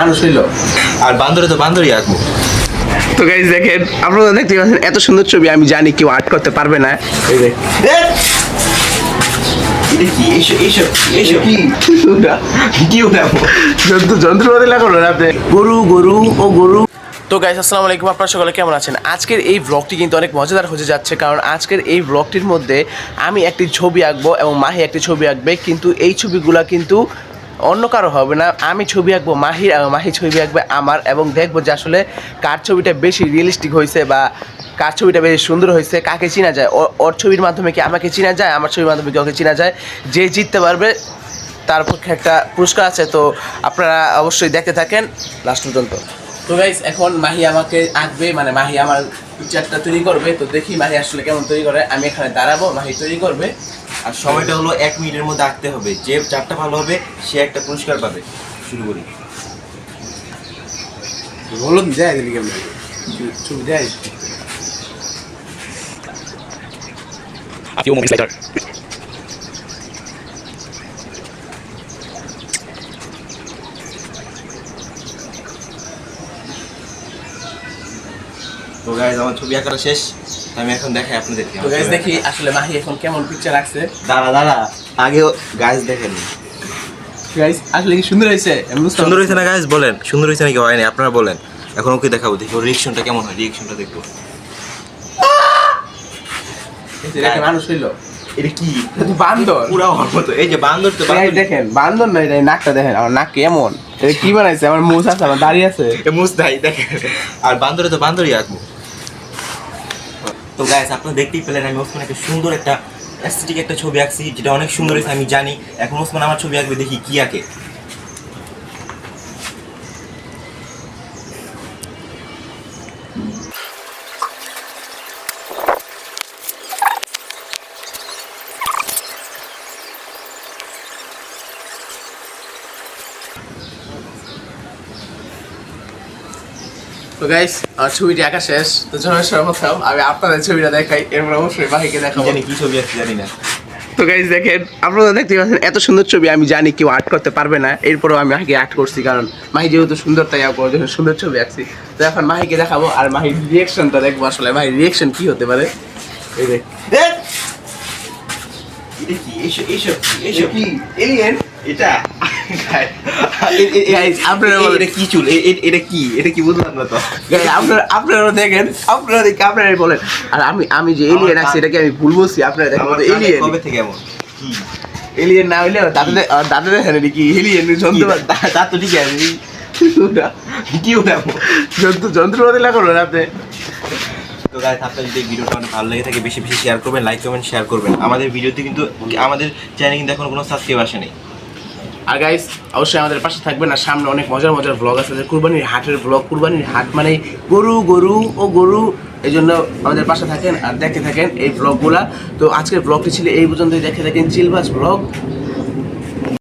মানুষ হইলো আর বান্দরে তো বান্দরই আঁকবো। তো গাইস দেখেন, আপনারা দেখতে পাচ্ছেন এত সুন্দর ছবি আমি জানি কেউ আর্ট করতে পারবে না। এই যে যন্ত্রপাতি লাগানো আপনি গরু গরু ও গরু। তো গাইস আসসালামু আলাইকুম, আপনারা সকলে কেমন আছেন? আজকের এই ব্লগটি কিন্তু অনেক মজাদার হতে যাচ্ছে, কারণ আজকের এই ব্লগটির মধ্যে আমি একটি ছবি আঁকবো এবং মাহি একটি ছবি আঁকবে, কিন্তু এই ছবিগুলা কিন্তু অন্য কারো হবে না। আমি ছবি আঁকবো মাহির এবং মাহি ছবি আঁকবে আমার, এবং দেখবো যে আসলে কার ছবিটা বেশি রিয়েলিস্টিক হয়েছে বা কার ছবিটা বেশি সুন্দর হয়েছে, কাকে চেনা যায়। ওর ছবির মাধ্যমে কি আমাকে চেনা যায়, আমার ছবির মাধ্যমে কি ওকে চেনা যায়। যে জিততে পারবে তার পক্ষে একটা পুরস্কার আছে। তো আপনারা অবশ্যই দেখতে থাকেন লাস্ট পর্যন্ত। তো গাইস এখন মাহি আমাকে আঁকবে, মানে মাহি আমার পিকচারটা তৈরি করবে। তো দেখি মাহি আসলে কেমন তৈরি করে। আমি এখানে দাঁড়াবো, মাহি তৈরি করবে। আর সময়টা হলো 1 মিনিটের মধ্যে আঁকতে হবে। যে চারটা ভালো হবে সে একটা পুরস্কার পাবে। শুরু করি। বলুন যাই দিলি কেমন ছবি যাই। A few moments later. তো গাইজ আমার ছবি আঁকাটা শেষ, আমি এখন দেখাই আপনাদেরকে। তো গাইস দেখি আসলে মাহি এখন কেমন পিকচার আঁকছে। দাঁড়া আগেও গাইজ দেখেন। গাইস আসলে কি সুন্দর হয়েছে? সুন্দর হয়েছে না গাইজ? বলেন সুন্দর হয়েছে নাকি হয়নি, আপনারা বলেন। এখন ওকে দেখাবো, দেখি ওর রিয়েকশনটা কেমন হয়। রিয়েকশনটা দেখবো। একটা মানুষ হইলো, এটা কি? বান্দর পুরা ওর মতো। এই যে বান্দর তো গাইস দেখেন, বান্দর না, এটা নাকটা দেখেন, আমার নাক কেমন। এটা কি বানাইছে? আমার মুছ আছে, আমার দাড়ি আছে। মুস্তাই দেখেন। আর বান্দরে তো বান্দরই আঁকবো। তো গাইস আপনারা দেখতেই পেলেন, আমি ওসমান একটা সুন্দর একটা অ্যাস্থেটিক একটা ছবি আঁকছি, যেটা অনেক সুন্দর হয়েছে আমি জানি। এখন ওসমান আমার ছবি আঁকবে, দেখি কি আঁকে। তো গাইস আমার ছবিটি আঁকা শেষ। তো চলো সর্বপ্রথম আমি আপনাদের ছবিটা দেখাই, এরপর অবশ্যই মাহিকে দেখাবো। জানি কি ছবি আঁকছি জানি না। তো গাইস দেখেন, আপনারা দেখতে পাচ্ছেন এত সুন্দর ছবি আমি জানি কেউ আর্ট করতে পারবে না। এরপরও আমি মাহিকে আর্ট করছি, কারণ মাহি যেহেতু সুন্দর তাই আঁকবো, যেহেতু সুন্দর ছবি আঁকছি। তো এখন মাহিকে দেখাবো আর মাহির রিয়েকশনটা দেখবো, আসলে মাহির রিয়েকশন কি হতে পারে। এই দেখ, এটা কি? এইসব কি এলিয়েন এটা? গাইস আপনারা বলেন এটা কি চুল? এটা কি? এটা কি বুঝলাম না তো। গাইস আপনারা দেখেন, আপনারাই বলেন। আর আমি যে এলিয়েন আছি এটা কি আমি ভুল বলছি? আপনারা দেখেন এলিয়েন কবে থেকে এমন? কি এলিয়েন না হইলে দাদা দেখেন এটা কি এলিয়েন যন্ত্রপাতি। তা তো ঠিক আছে। কি ওটা? যন্ত্রপাতি লাগানো আপনি। তো গাইস আপনার যদি ভিডিওটা অনেক ভালো লেগে থাকে বেশি বেশি শেয়ার করবেন, লাইক কমেন্ট শেয়ার করবেন। আমাদের ভিডিওতে কিন্তু আমাদের চ্যানেলে কিন্তু এখন কোনো সাবস্ক্রাইব আসে নাই। আর গাইস অবশ্যই আমাদের পাশে থাকবেন। আর সামনে অনেক মজার মজার ব্লগ আছে, যে কুরবানির হাটের ব্লগ। কুরবানির হাট মানে গরু গরু ও গরু, এই জন্য আমাদের পাশে থাকেন আর দেখতে থাকেন এই ব্লগগুলা। তো আজকের ব্লগটি ছিল এই পর্যন্তই। দেখে থাকেন চিলবাস ব্লগ।